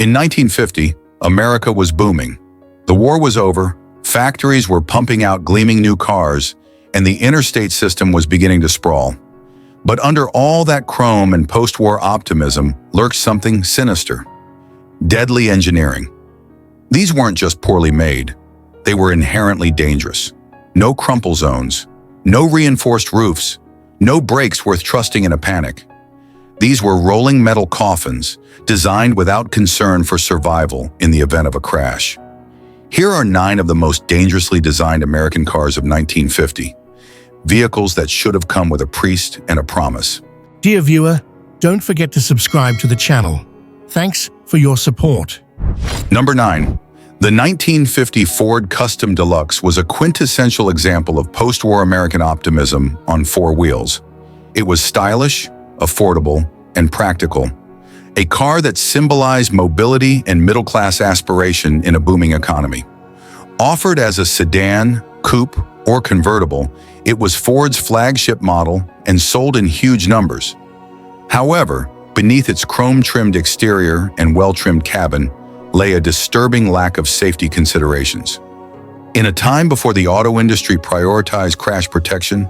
In 1950, America was booming. The war was over, factories were pumping out gleaming new cars, and the interstate system was beginning to sprawl. But under all that chrome and post-war optimism lurked something sinister: deadly engineering. These weren't just poorly made, they were inherently dangerous. No crumple zones, no reinforced roofs, no brakes worth trusting in a panic. These were rolling metal coffins, designed without concern for survival in the event of a crash. Here are 9 of the most dangerously designed American cars of 1950. Vehicles that should have come with a priest and a promise. Dear viewer, don't forget to subscribe to the channel. Thanks for your support. Number 9. The 1950 Ford Custom Deluxe was a quintessential example of post-war American optimism on 4 wheels. It was stylish, affordable, and practical. A car that symbolized mobility and middle-class aspiration in a booming economy. Offered as a sedan, coupe, or convertible, it was Ford's flagship model and sold in huge numbers. However, beneath its chrome-trimmed exterior and well-trimmed cabin lay a disturbing lack of safety considerations. In a time before the auto industry prioritized crash protection,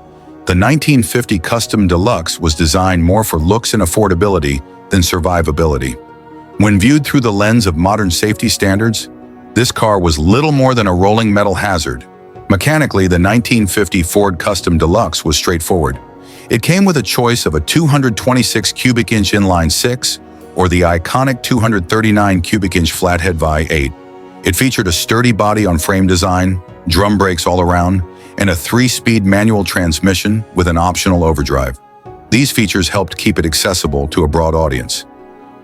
the 1950 Custom Deluxe was designed more for looks and affordability than survivability. When viewed through the lens of modern safety standards, this car was little more than a rolling metal hazard. Mechanically, the 1950 Ford Custom Deluxe was straightforward. It came with a choice of a 226 cubic inch inline 6 or the iconic 239 cubic inch flathead V8. It featured a sturdy body-on-frame design, drum brakes all around, and a 3-speed manual transmission with an optional overdrive. These features helped keep it accessible to a broad audience.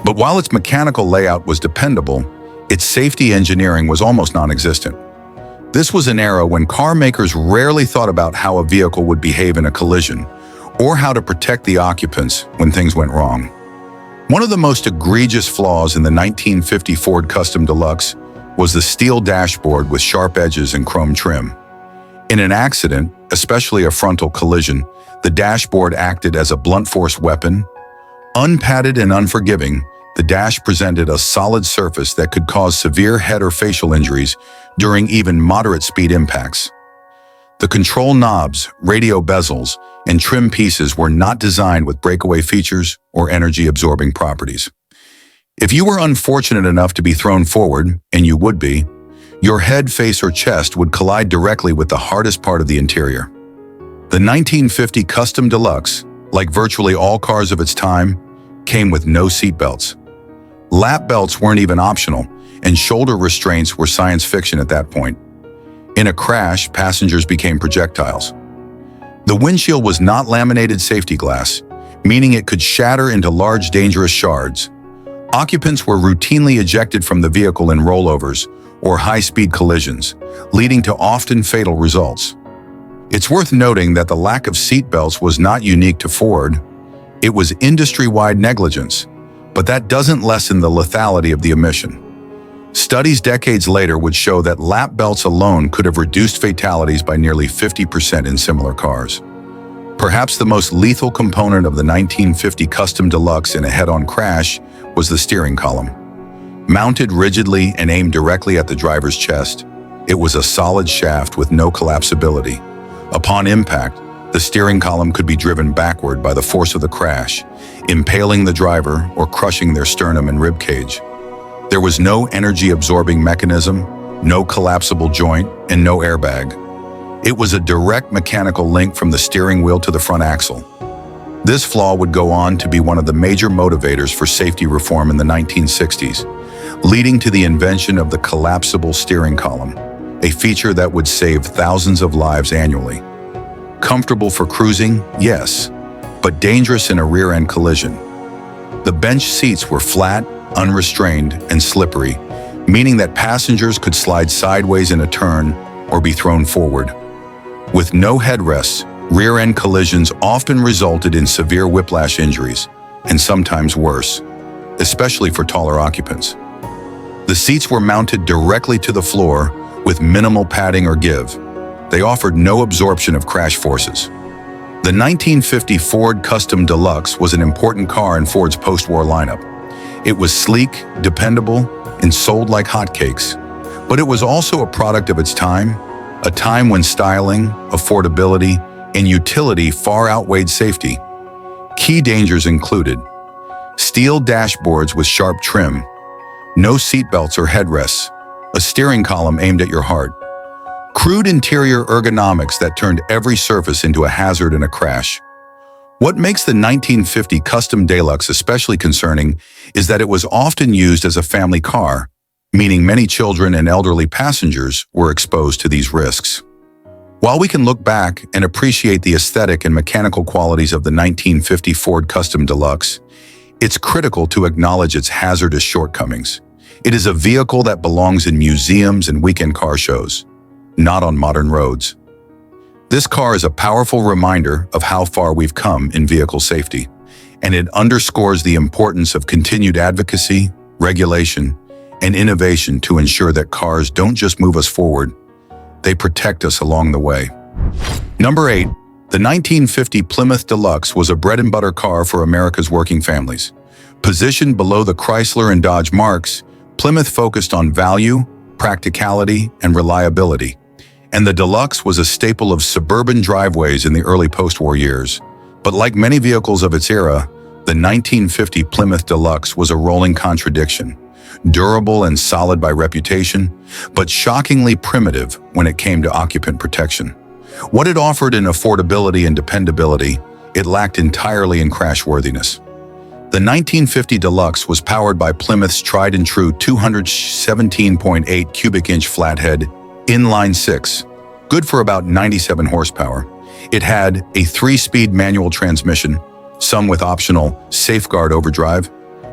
But while its mechanical layout was dependable, its safety engineering was almost non-existent. This was an era when car makers rarely thought about how a vehicle would behave in a collision, or how to protect the occupants when things went wrong. One of the most egregious flaws in the 1950 Ford Custom Deluxe was the steel dashboard with sharp edges and chrome trim. In an accident, especially a frontal collision, the dashboard acted as a blunt force weapon. Unpadded and unforgiving, the dash presented a solid surface that could cause severe head or facial injuries during even moderate speed impacts. The control knobs, radio bezels, and trim pieces were not designed with breakaway features or energy-absorbing properties. If you were unfortunate enough to be thrown forward, and you would be, your head, face, or chest would collide directly with the hardest part of the interior. The 1950 Custom Deluxe, like virtually all cars of its time, came with no seat belts. Lap belts weren't even optional, and shoulder restraints were science fiction at that point. In a crash, passengers became projectiles. The windshield was not laminated safety glass, meaning it could shatter into large, dangerous shards. Occupants were routinely ejected from the vehicle in rollovers or high-speed collisions, leading to often fatal results. It's worth noting that the lack of seat belts was not unique to Ford. It was industry-wide negligence, but that doesn't lessen the lethality of the omission. Studies decades later would show that lap belts alone could have reduced fatalities by nearly 50% in similar cars. Perhaps the most lethal component of the 1950 Custom Deluxe in a head-on crash was the steering column. Mounted rigidly and aimed directly at the driver's chest, it was a solid shaft with no collapsibility. Upon impact, the steering column could be driven backward by the force of the crash, impaling the driver or crushing their sternum and rib cage. There was no energy-absorbing mechanism, no collapsible joint, and no airbag. It was a direct mechanical link from the steering wheel to the front axle. This flaw would go on to be one of the major motivators for safety reform in the 1960s, leading to the invention of the collapsible steering column, a feature that would save thousands of lives annually. Comfortable for cruising, yes, but dangerous in a rear-end collision. The bench seats were flat, unrestrained, and slippery, meaning that passengers could slide sideways in a turn or be thrown forward. With no headrests, rear-end collisions often resulted in severe whiplash injuries, and sometimes worse, especially for taller occupants. The seats were mounted directly to the floor with minimal padding or give. They offered no absorption of crash forces. The 1950 Ford Custom Deluxe was an important car in Ford's post-war lineup. It was sleek, dependable, and sold like hotcakes. But it was also a product of its time, a time when styling, affordability, and utility far outweighed safety. Key dangers included steel dashboards with sharp trim, no seatbelts or headrests, a steering column aimed at your heart, crude interior ergonomics that turned every surface into a hazard in a crash. What makes the 1950 Custom Deluxe especially concerning is that it was often used as a family car, meaning many children and elderly passengers were exposed to these risks. While we can look back and appreciate the aesthetic and mechanical qualities of the 1950 Ford Custom Deluxe, it's critical to acknowledge its hazardous shortcomings. It is a vehicle that belongs in museums and weekend car shows, not on modern roads. This car is a powerful reminder of how far we've come in vehicle safety, and it underscores the importance of continued advocacy, regulation, and innovation to ensure that cars don't just move us forward, they protect us along the way. Number 8. The 1950 Plymouth Deluxe was a bread-and-butter car for America's working families. Positioned below the Chrysler and Dodge marques, Plymouth focused on value, practicality, and reliability. And the Deluxe was a staple of suburban driveways in the early post-war years. But like many vehicles of its era, the 1950 Plymouth Deluxe was a rolling contradiction. Durable and solid by reputation, but shockingly primitive when it came to occupant protection. What it offered in affordability and dependability, it lacked entirely in crashworthiness. The 1950 Deluxe was powered by Plymouth's tried-and-true 217.8 cubic inch flathead inline-six, good for about 97 horsepower. It had a 3-speed manual transmission, some with optional safeguard overdrive,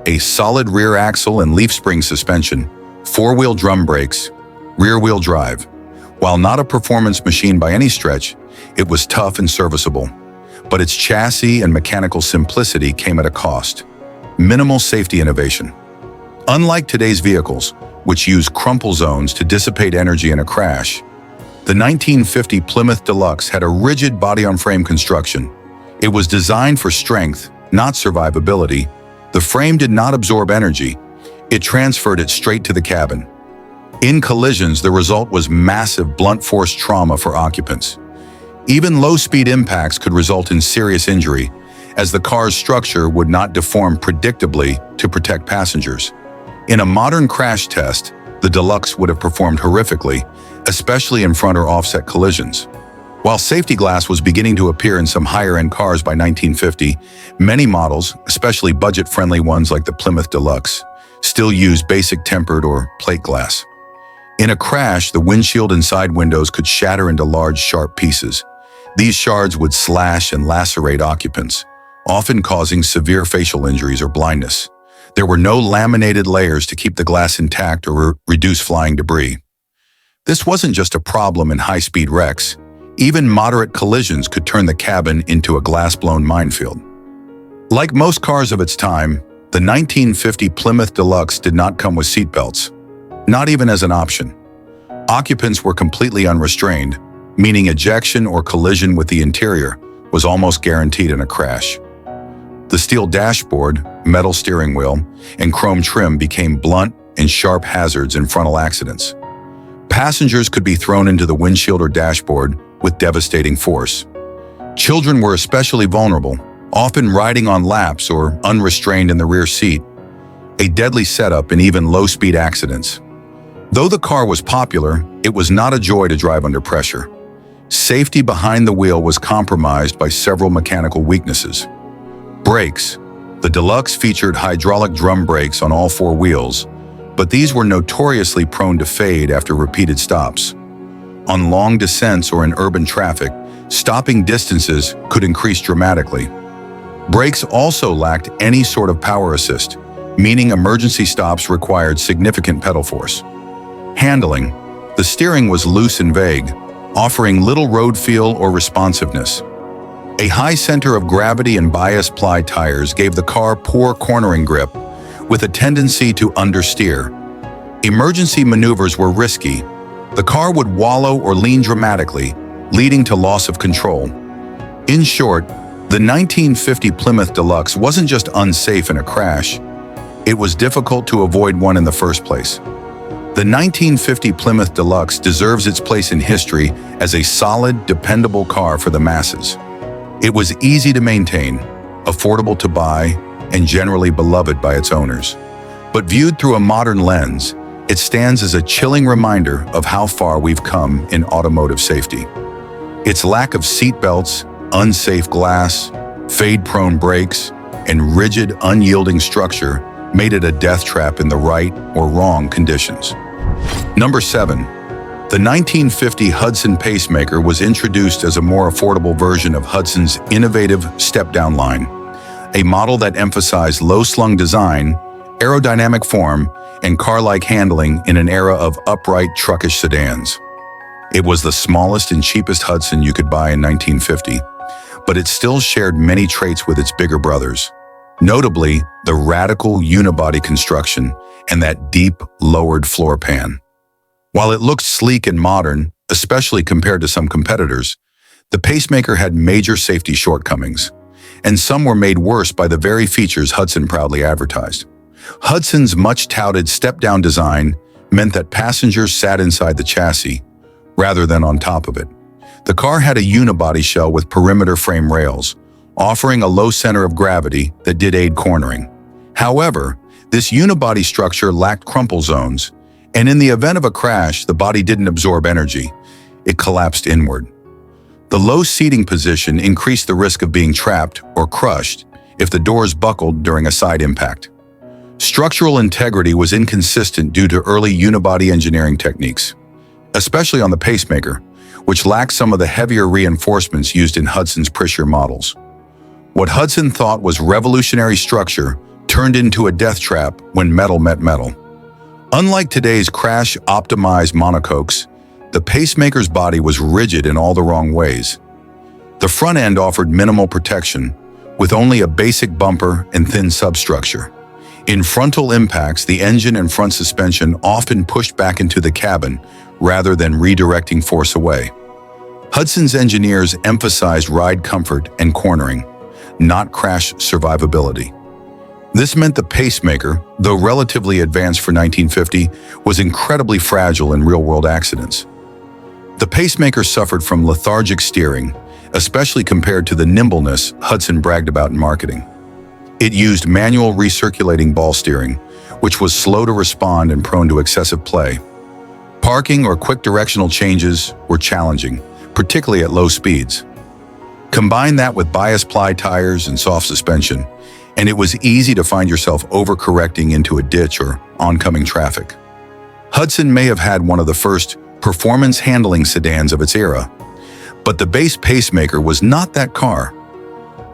a solid rear axle and leaf spring suspension, 4-wheel drum brakes, rear-wheel drive. While not a performance machine by any stretch, it was tough and serviceable. But its chassis and mechanical simplicity came at a cost. Minimal safety innovation. Unlike today's vehicles, which use crumple zones to dissipate energy in a crash, the 1950 Plymouth Deluxe had a rigid body-on-frame construction. It was designed for strength, not survivability. The frame did not absorb energy. It transferred it straight to the cabin. In collisions, the result was massive blunt force trauma for occupants. Even low-speed impacts could result in serious injury, as the car's structure would not deform predictably to protect passengers. In a modern crash test, the Deluxe would have performed horrifically, especially in front or offset collisions. While safety glass was beginning to appear in some higher-end cars by 1950, many models, especially budget-friendly ones like the Plymouth Deluxe, still use basic tempered or plate glass. In a crash, the windshield and side windows could shatter into large, sharp pieces. These shards would slash and lacerate occupants, often causing severe facial injuries or blindness. There were no laminated layers to keep the glass intact or reduce flying debris. This wasn't just a problem in high-speed wrecks. Even moderate collisions could turn the cabin into a glass-blown minefield. Like most cars of its time, the 1950 Plymouth Deluxe did not come with seatbelts, not even as an option. Occupants were completely unrestrained, meaning ejection or collision with the interior was almost guaranteed in a crash. The steel dashboard, metal steering wheel, and chrome trim became blunt and sharp hazards in frontal accidents. Passengers could be thrown into the windshield or dashboard with devastating force. Children were especially vulnerable, often riding on laps or unrestrained in the rear seat, a deadly setup in even low-speed accidents. Though the car was popular, it was not a joy to drive under pressure. Safety behind the wheel was compromised by several mechanical weaknesses. Brakes. The Deluxe featured hydraulic drum brakes on all 4 wheels, but these were notoriously prone to fade after repeated stops. On long descents or in urban traffic, stopping distances could increase dramatically. Brakes also lacked any sort of power assist, meaning emergency stops required significant pedal force. Handling. The steering was loose and vague, offering little road feel or responsiveness. A high center of gravity and bias-ply tires gave the car poor cornering grip, with a tendency to understeer. Emergency maneuvers were risky. The car would wallow or lean dramatically, leading to loss of control. In short, the 1950 Plymouth Deluxe wasn't just unsafe in a crash. it was difficult to avoid one in the first place. The 1950 Plymouth Deluxe deserves its place in history as a solid, dependable car for the masses. It was easy to maintain, affordable to buy, and generally beloved by its owners. But viewed through a modern lens, it stands as a chilling reminder of how far we've come in automotive safety. Its lack of seat belts, unsafe glass, fade-prone brakes, and rigid, unyielding structure made it a death trap in the right or wrong conditions. Number 7. The 1950 Hudson Pacemaker was introduced as a more affordable version of Hudson's innovative step-down line, a model that emphasized low-slung design, aerodynamic form, and car-like handling in an era of upright truckish sedans. It was the smallest and cheapest Hudson you could buy in 1950, but it still shared many traits with its bigger brothers, notably the radical unibody construction and that deep, lowered floor pan. While it looked sleek and modern, especially compared to some competitors, the Pacemaker had major safety shortcomings, and some were made worse by the very features Hudson proudly advertised. Hudson's much-touted step-down design meant that passengers sat inside the chassis, rather than on top of it. The car had a unibody shell with perimeter frame rails, offering a low center of gravity that did aid cornering. However, this unibody structure lacked crumple zones, and in the event of a crash, the body didn't absorb energy. It collapsed inward. The low seating position increased the risk of being trapped or crushed if the doors buckled during a side impact. Structural integrity was inconsistent due to early unibody engineering techniques, especially on the Pacemaker, which lacked some of the heavier reinforcements used in Hudson's Prisher models. What Hudson thought was revolutionary structure turned into a death trap when metal met metal. Unlike today's crash-optimized monocoques, the Pacemaker's body was rigid in all the wrong ways. The front end offered minimal protection, with only a basic bumper and thin substructure. In frontal impacts, the engine and front suspension often pushed back into the cabin rather than redirecting force away. Hudson's engineers emphasized ride comfort and cornering, not crash survivability. This meant the Pacemaker, though relatively advanced for 1950, was incredibly fragile in real-world accidents. The Pacemaker suffered from lethargic steering, especially compared to the nimbleness Hudson bragged about in marketing. It used manual recirculating ball steering, which was slow to respond and prone to excessive play. Parking or quick directional changes were challenging, particularly at low speeds. Combine that with bias ply tires and soft suspension, and it was easy to find yourself overcorrecting into a ditch or oncoming traffic. Hudson may have had one of the first performance handling sedans of its era, but the base Pacemaker was not that car.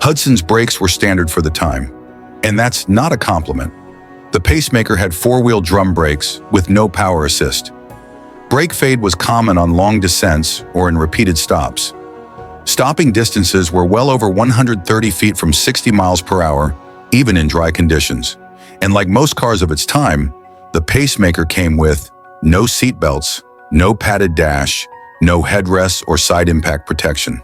Hudson's brakes were standard for the time, and that's not a compliment. The Pacemaker had four-wheel drum brakes with no power assist. Brake fade was common on long descents or in repeated stops. Stopping distances were well over 130 feet from 60 miles per hour, even in dry conditions. And like most cars of its time, the Pacemaker came with no seat belts, no padded dash, no headrests or side impact protection.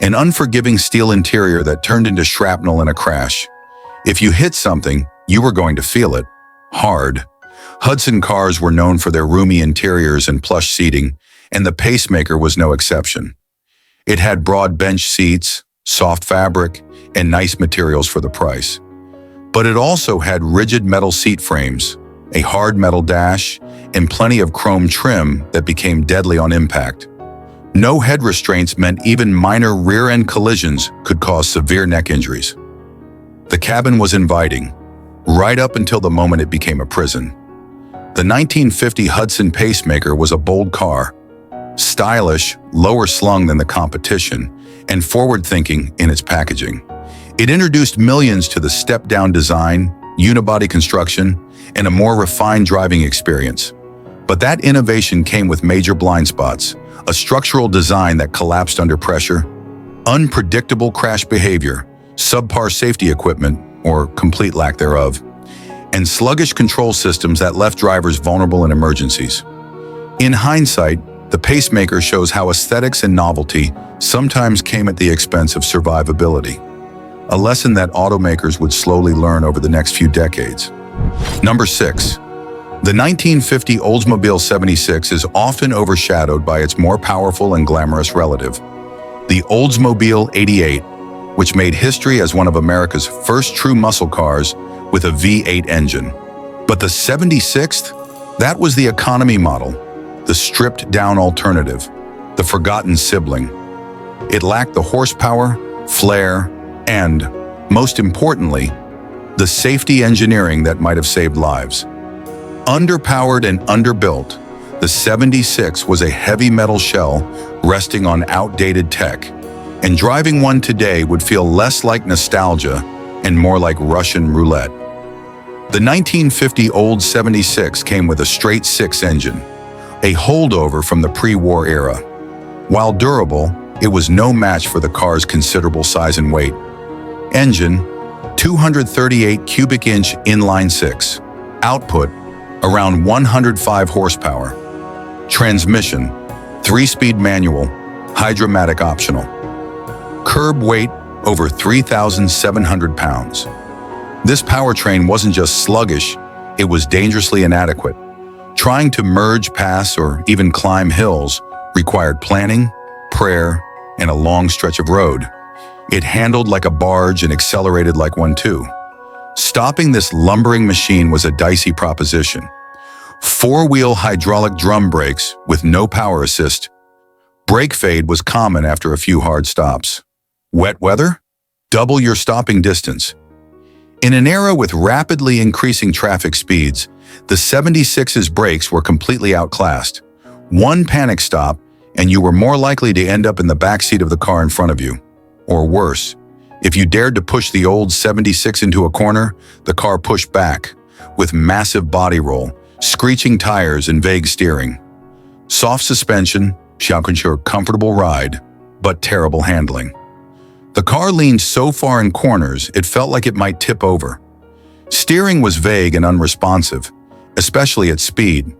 An unforgiving steel interior that turned into shrapnel in a crash. If you hit something, you were going to feel it, hard. Hudson cars were known for their roomy interiors and plush seating, and the Pacemaker was no exception. It had broad bench seats, soft fabric, and nice materials for the price. But it also had rigid metal seat frames, a hard metal dash, and plenty of chrome trim that became deadly on impact. No head restraints meant even minor rear-end collisions could cause severe neck injuries. The cabin was inviting, right up until the moment it became a prison. The 1950 Hudson Pacemaker was a bold car, stylish, lower slung than the competition, and forward-thinking in its packaging. It introduced millions to the step-down design, unibody construction, and a more refined driving experience. But that innovation came with major blind spots, a structural design that collapsed under pressure, unpredictable crash behavior, subpar safety equipment, or complete lack thereof, and sluggish control systems that left drivers vulnerable in emergencies. In hindsight, the Pacemaker shows how aesthetics and novelty sometimes came at the expense of survivability, a lesson that automakers would slowly learn over the next few decades. Number 6. The 1950 Oldsmobile 76 is often overshadowed by its more powerful and glamorous relative, the Oldsmobile 88, which made history as one of America's first true muscle cars with a V8 engine. But the 76th? That was the economy model, the stripped-down alternative, the forgotten sibling. It lacked the horsepower, flair, and, most importantly, the safety engineering that might have saved lives. Underpowered and underbuilt, the 76 was a heavy metal shell resting on outdated tech, and driving one today would feel less like nostalgia and more like Russian roulette. The 1950 Old 76 came with a straight 6 engine, a holdover from the pre-war era. While durable, it was no match for the car's considerable size and weight. Engine, 238 cubic inch inline 6. Output, around 105 horsepower. Transmission, 3-speed manual, hydromatic optional. Curb weight, over 3,700 pounds. This powertrain wasn't just sluggish, it was dangerously inadequate. Trying to merge, pass, or even climb hills required planning, prayer, and a long stretch of road. It handled like a barge and accelerated like one too. Stopping this lumbering machine was a dicey proposition. 4-wheel hydraulic drum brakes with no power assist. Brake fade was common after a few hard stops. Wet weather? Double your stopping distance. In an era with rapidly increasing traffic speeds, the 76's brakes were completely outclassed. One panic stop, and you were more likely to end up in the backseat of the car in front of you. Or worse, if you dared to push the old 76 into a corner, the car pushed back, with massive body roll, screeching tires, and vague steering. Soft suspension, ensure comfortable ride, but terrible handling. The car leaned so far in corners, it felt like it might tip over. Steering was vague and unresponsive, especially at speed.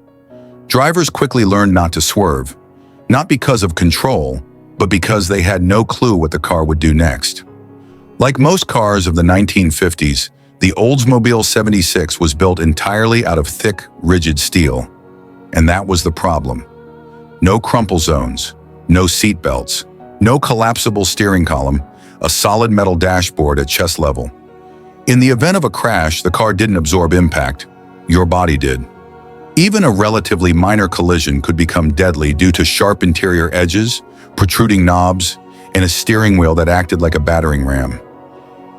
Drivers quickly learned not to swerve, not because of control, but because they had no clue what the car would do next. Like most cars of the 1950s, the Oldsmobile 76 was built entirely out of thick, rigid steel. And that was the problem. No crumple zones, no seat belts, no collapsible steering column, a solid metal dashboard at chest level. In the event of a crash, the car didn't absorb impact. Your body did. Even a relatively minor collision could become deadly due to sharp interior edges, protruding knobs, and a steering wheel that acted like a battering ram.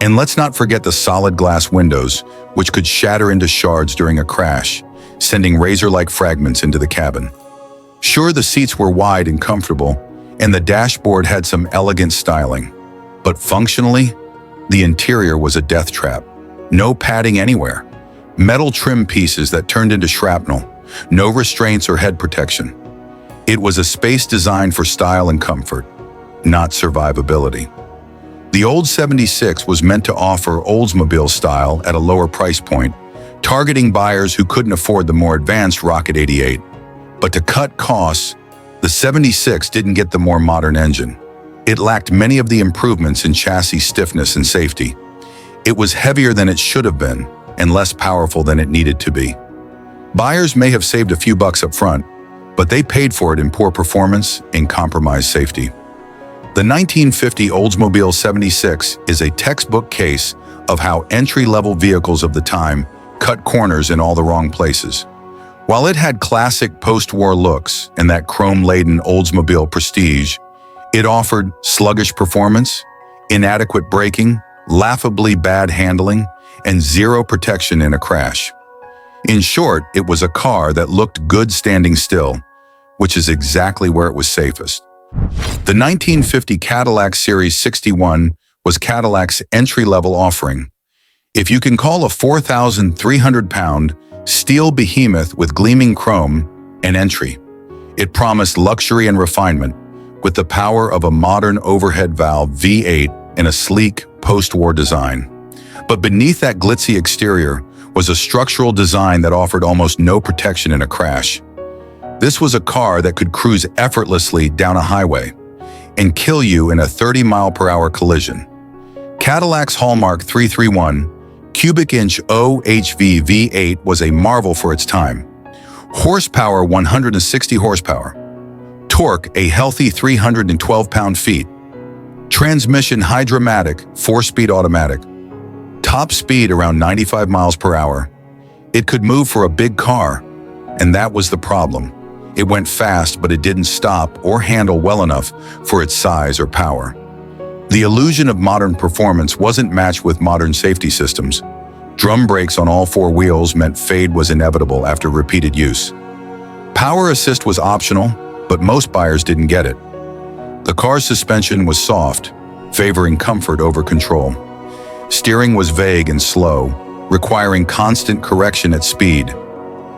And let's not forget the solid glass windows, which could shatter into shards during a crash, sending razor-like fragments into the cabin. Sure, the seats were wide and comfortable, and the dashboard had some elegant styling. But functionally, the interior was a death trap. No padding anywhere. Metal trim pieces that turned into shrapnel. No restraints or head protection. It was a space designed for style and comfort, not survivability. The old 76 was meant to offer Oldsmobile style at a lower price point, targeting buyers who couldn't afford the more advanced Rocket 88. But to cut costs, the 76 didn't get the more modern engine. It lacked many of the improvements in chassis stiffness and safety. It was heavier than it should have been and less powerful than it needed to be. Buyers may have saved a few bucks up front, but they paid for it in poor performance and compromised safety. The 1950 Oldsmobile 76 is a textbook case of how entry-level vehicles of the time cut corners in all the wrong places. While it had classic post-war looks and that chrome-laden Oldsmobile prestige, it offered sluggish performance, inadequate braking, laughably bad handling, and zero protection in a crash. In short, it was a car that looked good standing still, which is exactly where it was safest. The 1950 Cadillac Series 61 was Cadillac's entry-level offering. If you can call a 4,300-pound steel behemoth with gleaming chrome an entry, it promised luxury and refinement, with the power of a modern overhead valve V8 and a sleek post-war design. But beneath that glitzy exterior was a structural design that offered almost no protection in a crash. This was a car that could cruise effortlessly down a highway and kill you in a 30-mile-per-hour collision. Cadillac's hallmark 331 cubic inch OHV V8 was a marvel for its time. Horsepower 160 horsepower. Torque a healthy 312 pound-feet. Transmission Hydromatic 4-speed automatic. Top speed around 95 miles per hour. It could move for a big car, and that was the problem. It went fast, but it didn't stop or handle well enough for its size or power. The illusion of modern performance wasn't matched with modern safety systems. Drum brakes on all 4 wheels meant fade was inevitable after repeated use. Power assist was optional, but most buyers didn't get it. The car's suspension was soft, favoring comfort over control. Steering was vague and slow, requiring constant correction at speed.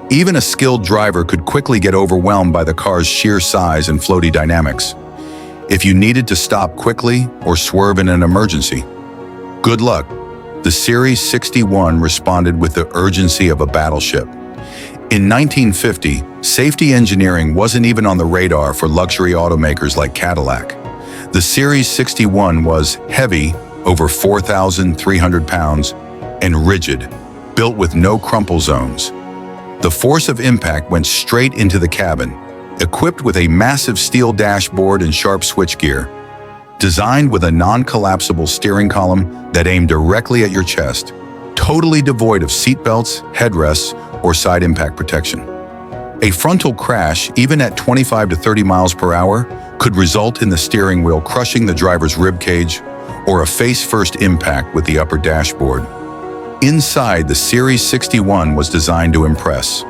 Even a skilled driver could quickly get overwhelmed by the car's sheer size and floaty dynamics. If you needed to stop quickly or swerve in an emergency, good luck. The Series 61 responded with the urgency of a battleship. In 1950, safety engineering wasn't even on the radar for luxury automakers like Cadillac. The Series 61 was heavy, over 4,300 pounds, and rigid, built with no crumple zones. The force of impact went straight into the cabin, equipped with a massive steel dashboard and sharp switchgear. Designed with a non-collapsible steering column that aimed directly at your chest, totally devoid of seatbelts, headrests, or side impact protection. A frontal crash, even at 25 to 30 miles per hour, could result in the steering wheel crushing the driver's ribcage or a face-first impact with the upper dashboard. Inside, the Series 61 was designed to impress.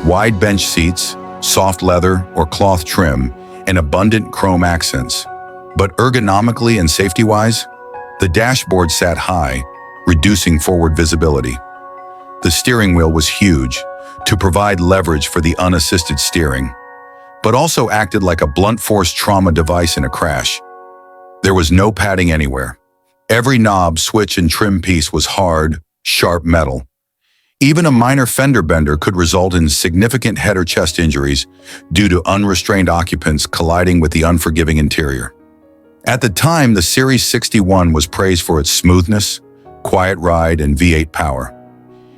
Wide bench seats, soft leather or cloth trim, and abundant chrome accents. But ergonomically and safety-wise, the dashboard sat high, reducing forward visibility. The steering wheel was huge, to provide leverage for the unassisted steering, but also acted like a blunt force trauma device in a crash. There was no padding anywhere. Every knob, switch, and trim piece was hard, sharp metal. Even a minor fender bender could result in significant head or chest injuries due to unrestrained occupants colliding with the unforgiving interior. At the time, the Series 61 was praised for its smoothness, quiet ride, and V8 power.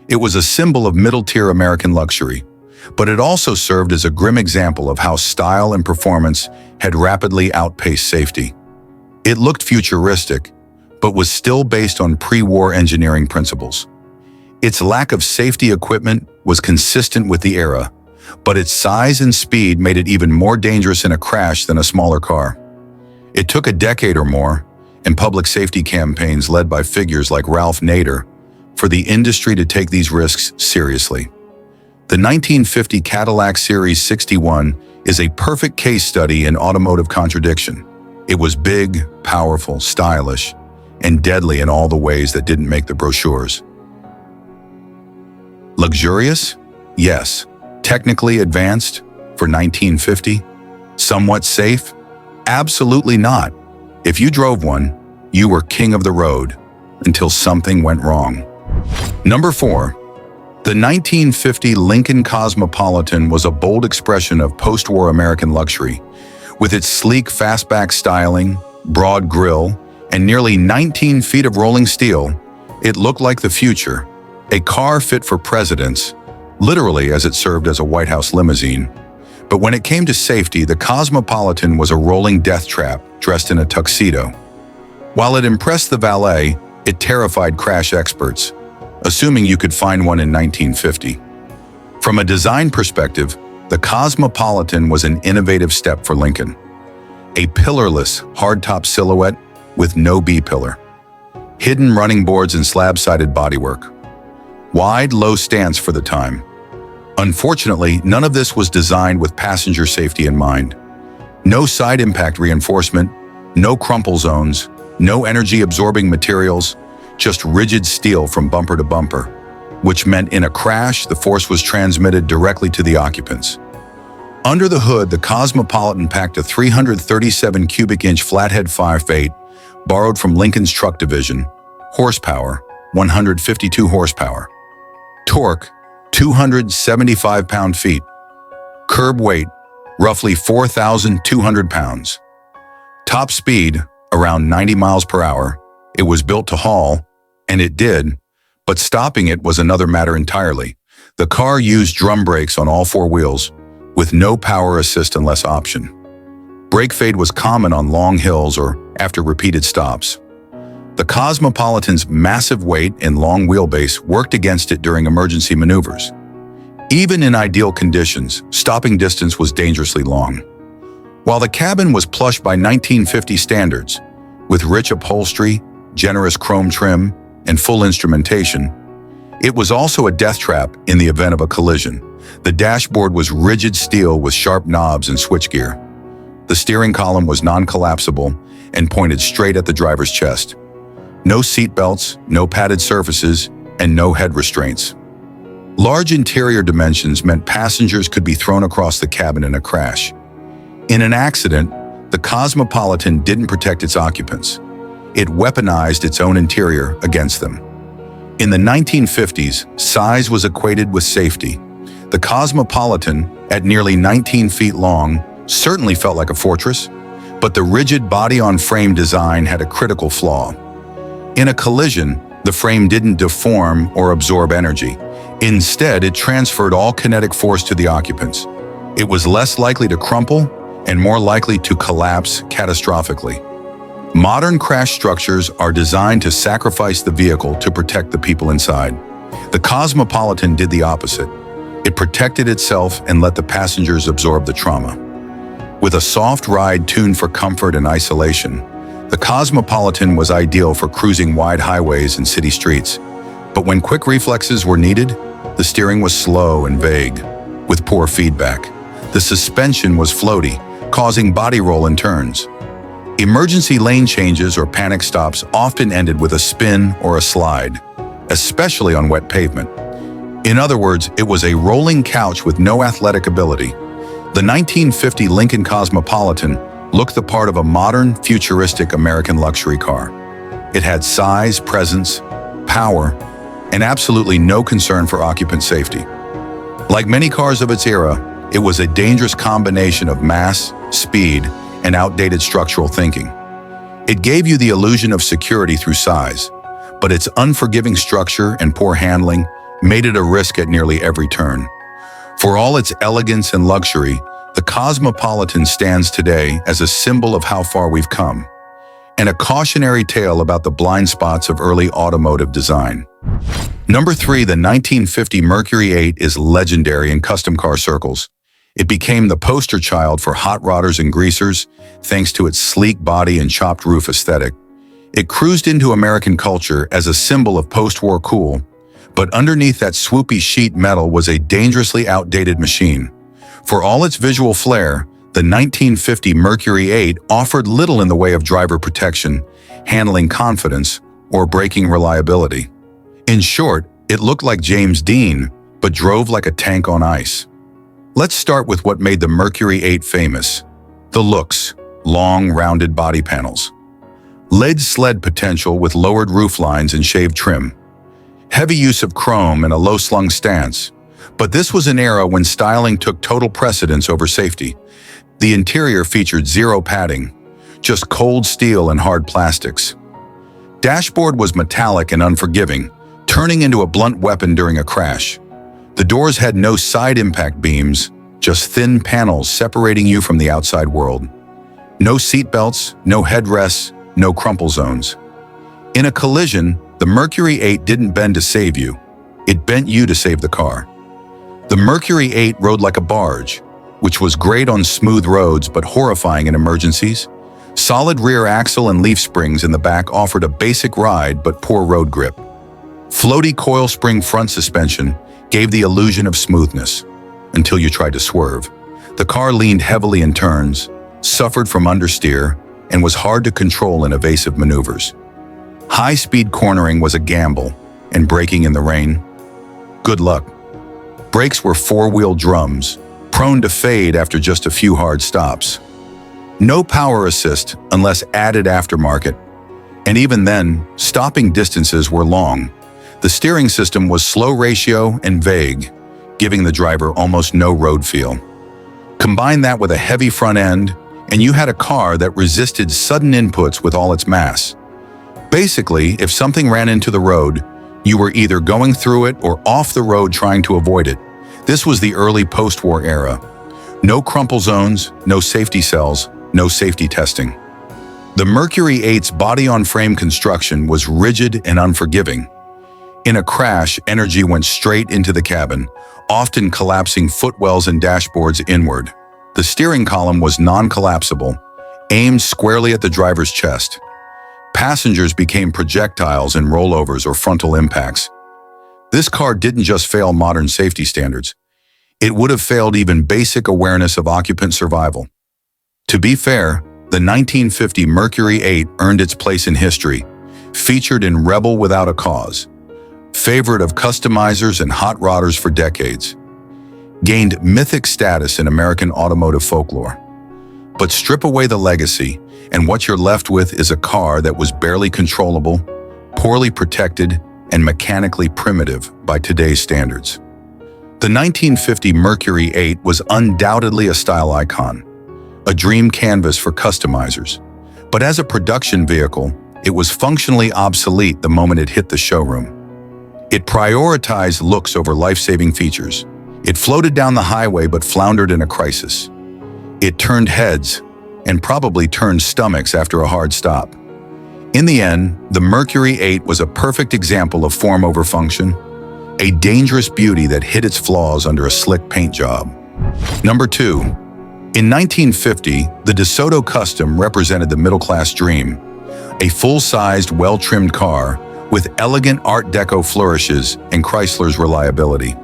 It was a symbol of middle-tier American luxury, but it also served as a grim example of how style and performance had rapidly outpaced safety. It looked futuristic, but was still based on pre-war engineering principles. Its lack of safety equipment was consistent with the era, but its size and speed made it even more dangerous in a crash than a smaller car. It took a decade or more, and public safety campaigns led by figures like Ralph Nader, for the industry to take these risks seriously. The 1950 Cadillac Series 61 is a perfect case study in automotive contradiction. It was big, powerful, stylish, and deadly in all the ways that didn't make the brochures. Luxurious? Yes. Technically advanced? For 1950? Somewhat safe? Absolutely not. If you drove one, you were king of the road until something went wrong. Number 4. The 1950 Lincoln Cosmopolitan was a bold expression of post-war American luxury. With its sleek fastback styling, broad grille, and nearly 19 feet of rolling steel, it looked like the future, a car fit for presidents, literally as it served as a White House limousine. But when it came to safety, the Cosmopolitan was a rolling death trap dressed in a tuxedo. While it impressed the valet, it terrified crash experts, assuming you could find one in 1950. From a design perspective, the Cosmopolitan was an innovative step for Lincoln. A pillarless, hardtop silhouette with no B-pillar. Hidden running boards and slab-sided bodywork. Wide, low stance for the time. Unfortunately, none of this was designed with passenger safety in mind. No side impact reinforcement, no crumple zones, no energy-absorbing materials, just rigid steel from bumper to bumper, which meant in a crash, the force was transmitted directly to the occupants. Under the hood, the Cosmopolitan packed a 337 cubic inch flathead 5.8, borrowed from Lincoln's truck division. Horsepower, 152 horsepower. Torque, 275 pound-feet. Curb weight, roughly 4,200 pounds. Top speed, around 90 miles per hour. It was built to haul, and it did, But stopping it was another matter entirely. The car used drum brakes on all four wheels, with no power assist unless option. Brake fade was common on long hills or after repeated stops. The Cosmopolitan's massive weight and long wheelbase worked against it during emergency maneuvers. Even in ideal conditions, stopping distance was dangerously long. While the cabin was plush by 1950 standards, with rich upholstery, generous chrome trim, and full instrumentation, it was also a death trap in the event of a collision. The dashboard was rigid steel with sharp knobs and switchgear. The steering column was non-collapsible and pointed straight at the driver's chest. No seat belts, no padded surfaces, and no head restraints. Large interior dimensions meant passengers could be thrown across the cabin in a crash. In an accident, the Cosmopolitan didn't protect its occupants. It weaponized its own interior against them. In the 1950s, size was equated with safety. The Cosmopolitan, at nearly 19 feet long, certainly felt like a fortress, but the rigid body-on-frame design had a critical flaw. In a collision, the frame didn't deform or absorb energy. Instead, it transferred all kinetic force to the occupants. It was less likely to crumple and more likely to collapse catastrophically. Modern crash structures are designed to sacrifice the vehicle to protect the people inside. The Cosmopolitan did the opposite. It protected itself and let the passengers absorb the trauma. With a soft ride tuned for comfort and isolation, the Cosmopolitan was ideal for cruising wide highways and city streets. But when quick reflexes were needed, the steering was slow and vague, with poor feedback. The suspension was floaty, causing body roll in turns. Emergency lane changes or panic stops often ended with a spin or a slide, especially on wet pavement. In other words, it was a rolling couch with no athletic ability. The 1950 Lincoln Cosmopolitan looked the part of a modern, futuristic American luxury car. It had size, presence, power, and absolutely no concern for occupant safety. Like many cars of its era, it was a dangerous combination of mass, speed, and outdated structural thinking. It gave you the illusion of security through size, but its unforgiving structure and poor handling made it a risk at nearly every turn. For all its elegance and luxury, the Cosmopolitan stands today as a symbol of how far we've come, and a cautionary tale about the blind spots of early automotive design. Number 3, the 1950 Mercury 8 is legendary in custom car circles. It became the poster child for hot rodders and greasers, thanks to its sleek body and chopped roof aesthetic. It cruised into American culture as a symbol of post-war cool, but underneath that swoopy sheet metal was a dangerously outdated machine. For all its visual flair, the 1950 Mercury 8 offered little in the way of driver protection, handling confidence, or braking reliability. In short, it looked like James Dean, but drove like a tank on ice. Let's start with what made the Mercury 8 famous: the looks, long, rounded body panels. Lead sled potential with lowered roof lines and shaved trim. Heavy use of chrome and a low-slung stance. But this was an era when styling took total precedence over safety. The interior featured zero padding, just cold steel and hard plastics. Dashboard was metallic and unforgiving, turning into a blunt weapon during a crash. The doors had no side impact beams, just thin panels separating you from the outside world. No seat belts, no headrests, no crumple zones. In a collision, the Mercury 8 didn't bend to save you. It bent you to save the car. The Mercury 8 rode like a barge, which was great on smooth roads but horrifying in emergencies. Solid rear axle and leaf springs in the back offered a basic ride but poor road grip. Floaty coil spring front suspension gave the illusion of smoothness, until you tried to swerve. The car leaned heavily in turns, suffered from understeer, and was hard to control in evasive maneuvers. High-speed cornering was a gamble, and braking in the rain? Good luck. Brakes were four-wheel drums, prone to fade after just a few hard stops. No power assist unless added aftermarket, and even then, stopping distances were long. The steering system was slow ratio and vague, giving the driver almost no road feel. Combine that with a heavy front end, and you had a car that resisted sudden inputs with all its mass. Basically, if something ran into the road, You were either going through it or off the road trying to avoid it. This was the early post-war era. No crumple zones, no safety cells, no safety testing. The Mercury 8's body-on-frame construction was rigid and unforgiving. In a crash, energy went straight into the cabin, often collapsing footwells and dashboards inward. The steering column was non-collapsible, aimed squarely at the driver's chest. Passengers became projectiles in rollovers or frontal impacts. This car didn't just fail modern safety standards. It would have failed even basic awareness of occupant survival. To be fair, the 1950 Mercury 8 earned its place in history, featured in Rebel Without a Cause, favorite of customizers and hot rodders for decades, gained mythic status in American automotive folklore. But strip away the legacy, and what you're left with is a car that was barely controllable, poorly protected, and mechanically primitive by today's standards. The 1950 Mercury 8 was undoubtedly a style icon, a dream canvas for customizers. But as a production vehicle, it was functionally obsolete the moment it hit the showroom. It prioritized looks over life-saving features. It floated down the highway but floundered in a crisis. It turned heads and probably turned stomachs after a hard stop. In the end, the Mercury 8 was a perfect example of form over function, a dangerous beauty that hid its flaws under a slick paint job. Number 2. In 1950, the Dodto Custom represented the middle-class dream, a full-sized, well-trimmed car with elegant Art Deco flourishes and Chrysler's reliability.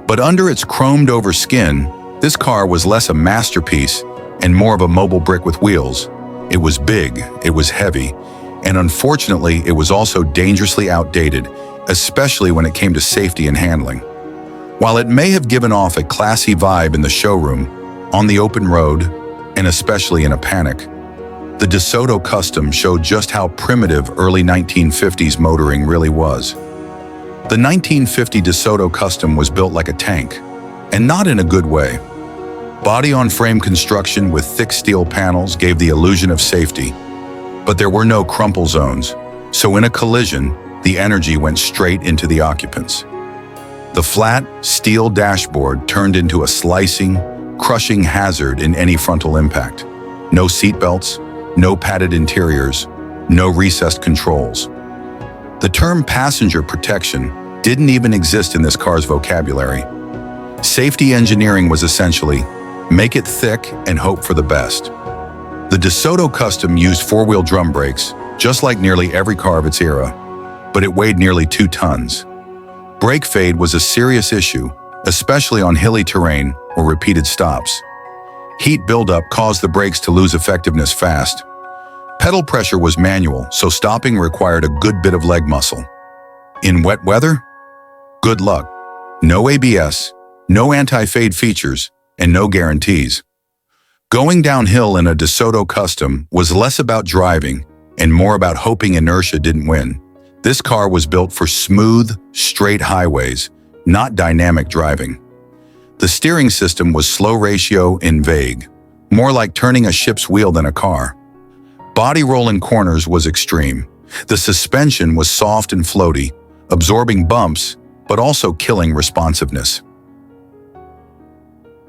But under its chromed-over skin, this car was less a masterpiece and more of a mobile brick with wheels. It was big, it was heavy, and unfortunately, it was also dangerously outdated, especially when it came to safety and handling. While it may have given off a classy vibe in the showroom, on the open road, and especially in a panic, the Dodto Custom showed just how primitive early 1950s motoring really was. The 1950 Dodto Custom was built like a tank, and not in a good way. Body-on-frame construction with thick steel panels gave the illusion of safety, but there were no crumple zones, so in a collision, the energy went straight into the occupants. The flat, steel dashboard turned into a slicing, crushing hazard in any frontal impact. No seatbelts, no padded interiors, no recessed controls. The term passenger protection didn't even exist in this car's vocabulary. Safety engineering was essentially, make it thick and hope for the best. The Dodto Custom used four-wheel drum brakes, just like nearly every car of its era, but it weighed nearly 2 tons. Brake fade was a serious issue, especially on hilly terrain or repeated stops. Heat buildup caused the brakes to lose effectiveness fast. Pedal pressure was manual, so stopping required a good bit of leg muscle. In wet weather? Good luck. No ABS, no anti-fade features, and no guarantees. Going downhill in a Dodto Custom was less about driving and more about hoping inertia didn't win. This car was built for smooth, straight highways, not dynamic driving. The steering system was slow ratio and vague, more like turning a ship's wheel than a car. Body roll in corners was extreme. The suspension was soft and floaty, absorbing bumps, but also killing responsiveness.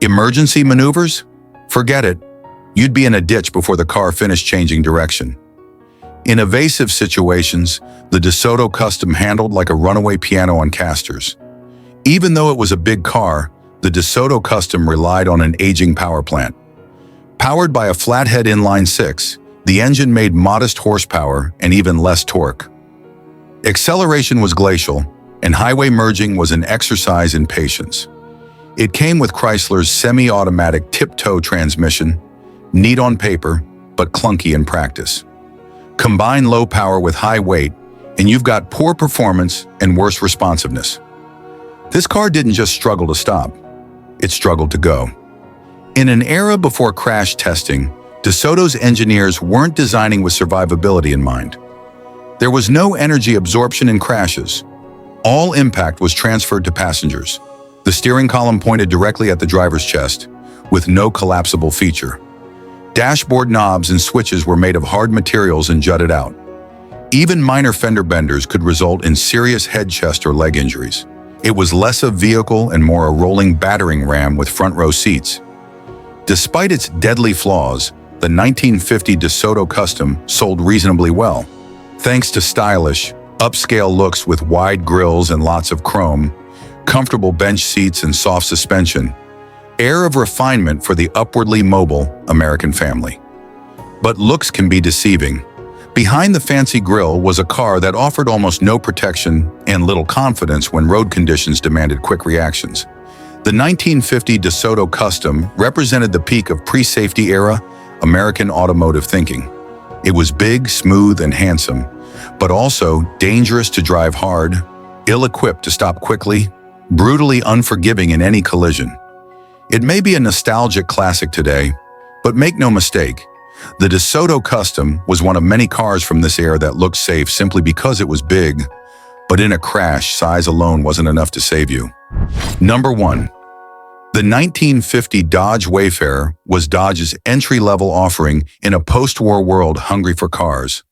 Emergency maneuvers? Forget it. You'd be in a ditch before the car finished changing direction. In evasive situations, the Dodto Custom handled like a runaway piano on casters. Even though it was a big car, the Dodto Custom relied on an aging power plant. Powered by a flathead inline-6, the engine made modest horsepower and even less torque. Acceleration was glacial, and highway merging was an exercise in patience. It came with Chrysler's semi-automatic tip-toe transmission, neat on paper, but clunky in practice. Combine low power with high weight, and you've got poor performance and worse responsiveness. This car didn't just struggle to stop, it struggled to go. In an era before crash testing, Dodto's engineers weren't designing with survivability in mind. There was no energy absorption in crashes. All impact was transferred to passengers. The steering column pointed directly at the driver's chest, with no collapsible feature. Dashboard knobs and switches were made of hard materials and jutted out. Even minor fender benders could result in serious head, chest, or leg injuries. It was less a vehicle and more a rolling battering ram with front row seats. Despite its deadly flaws, the 1950 Dodto Custom sold reasonably well, thanks to stylish, upscale looks with wide grills and lots of chrome, comfortable bench seats and soft suspension, air of refinement for the upwardly mobile American family. But looks can be deceiving. Behind the fancy grille was a car that offered almost no protection and little confidence when road conditions demanded quick reactions. The 1950 Dodto Custom represented the peak of pre-safety era American automotive thinking. It was big, smooth, and handsome, but also dangerous to drive hard, ill-equipped to stop quickly, brutally unforgiving in any collision. It may be a nostalgic classic today, but make no mistake, the Dodto Custom was one of many cars from this era that looked safe simply because it was big, but in a crash, size alone wasn't enough to save you. Number 1. The 1950 Dodge Wayfairer was Dodge's entry-level offering in a post-war world hungry for cars.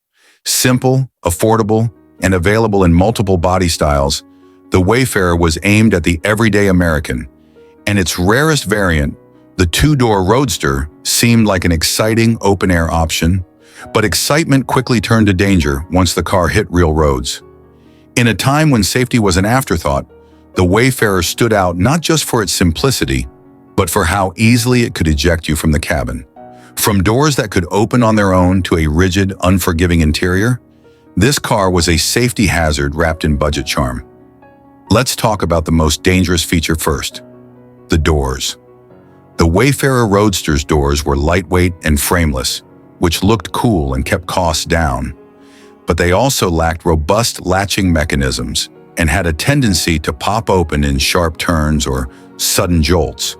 Simple, affordable, and available in multiple body styles, the Wayfairer was aimed at the everyday American, and its rarest variant, the two-door Roadster, seemed like an exciting open-air option, but excitement quickly turned to danger once the car hit real roads. In a time when safety was an afterthought, the Wayfairer stood out not just for its simplicity, but for how easily it could eject you from the cabin. From doors that could open on their own to a rigid, unforgiving interior, this car was a safety hazard wrapped in budget charm. Let's talk about the most dangerous feature first: the doors. The Wayfairer Roadster's doors were lightweight and frameless, which looked cool and kept costs down. But they also lacked robust latching mechanisms and had a tendency to pop open in sharp turns or sudden jolts.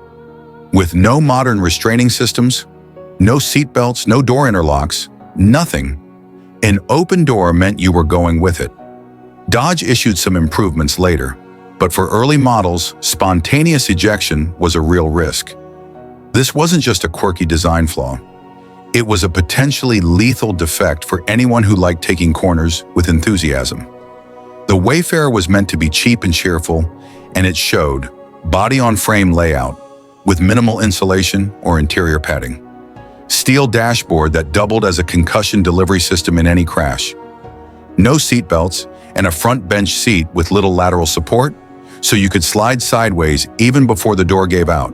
With no modern restraining systems, no seatbelts, no door interlocks, nothing, an open door meant you were going with it. Dodge issued some improvements later, but for early models, spontaneous ejection was a real risk. This wasn't just a quirky design flaw. It was a potentially lethal defect for anyone who liked taking corners with enthusiasm. The Wayfairer was meant to be cheap and cheerful, and it showed, body-on-frame layout, with minimal insulation or interior padding. Steel dashboard that doubled as a concussion delivery system in any crash. No seatbelts, and a front bench seat with little lateral support, so you could slide sideways even before the door gave out.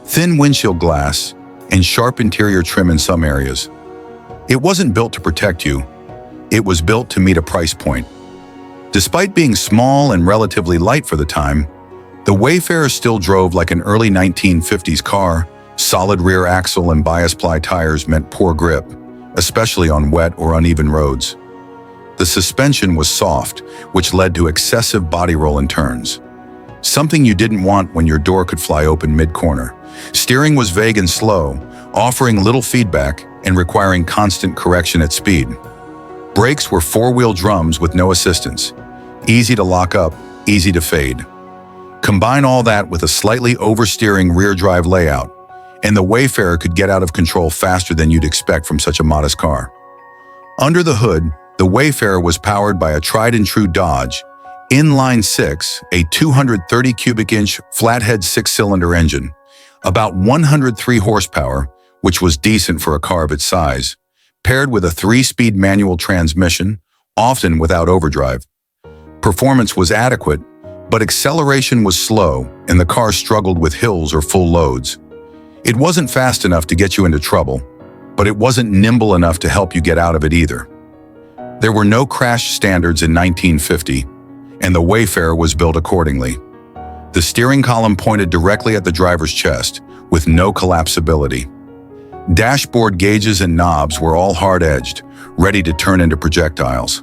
Thin windshield glass, and sharp interior trim in some areas. It wasn't built to protect you, it was built to meet a price point. Despite being small and relatively light for the time, the Wayfairer still drove like an early 1950s car. Solid rear axle and bias-ply tires meant poor grip, especially on wet or uneven roads. The suspension was soft, which led to excessive body roll and turns. Something you didn't want when your door could fly open mid-corner. Steering was vague and slow, offering little feedback and requiring constant correction at speed. Brakes were four-wheel drums with no assistance. Easy to lock up, easy to fade. Combine all that with a slightly oversteering rear drive layout, and the Wayfairer could get out of control faster than you'd expect from such a modest car. Under the hood, the Wayfairer was powered by a tried-and-true Dodge Inline 6, a 230 cubic inch flathead six-cylinder engine, about 103 horsepower, which was decent for a car of its size, paired with a 3-speed manual transmission, often without overdrive. Performance was adequate, but acceleration was slow and the car struggled with hills or full loads. It wasn't fast enough to get you into trouble, but it wasn't nimble enough to help you get out of it either. There were no crash standards in 1950, and the Wayfairer was built accordingly. The steering column pointed directly at the driver's chest, with no collapsibility. Dashboard gauges and knobs were all hard-edged, ready to turn into projectiles.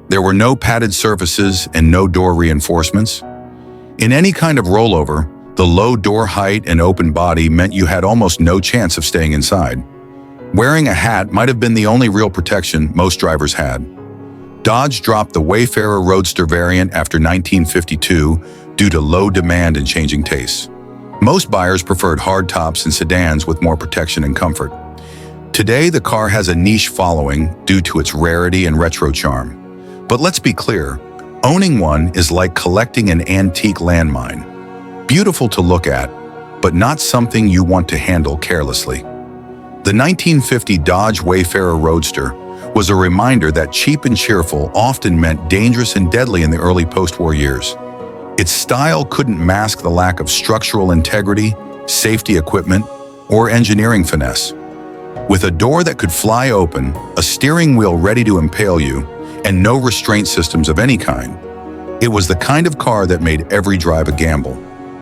There were no padded surfaces and no door reinforcements. In any kind of rollover, the low door height and open body meant you had almost no chance of staying inside. Wearing a hat might have been the only real protection most drivers had. Dodge dropped the Wayfairer Roadster variant after 1952 due to low demand and changing tastes. Most buyers preferred hardtops and sedans with more protection and comfort. Today, the car has a niche following due to its rarity and retro charm. But let's be clear, owning one is like collecting an antique landmine. Beautiful to look at, but not something you want to handle carelessly. The 1950 Dodge Wayfairer Roadster was a reminder that cheap and cheerful often meant dangerous and deadly in the early post-war years. Its style couldn't mask the lack of structural integrity, safety equipment, or engineering finesse. With a door that could fly open, a steering wheel ready to impale you, and no restraint systems of any kind, it was the kind of car that made every drive a gamble.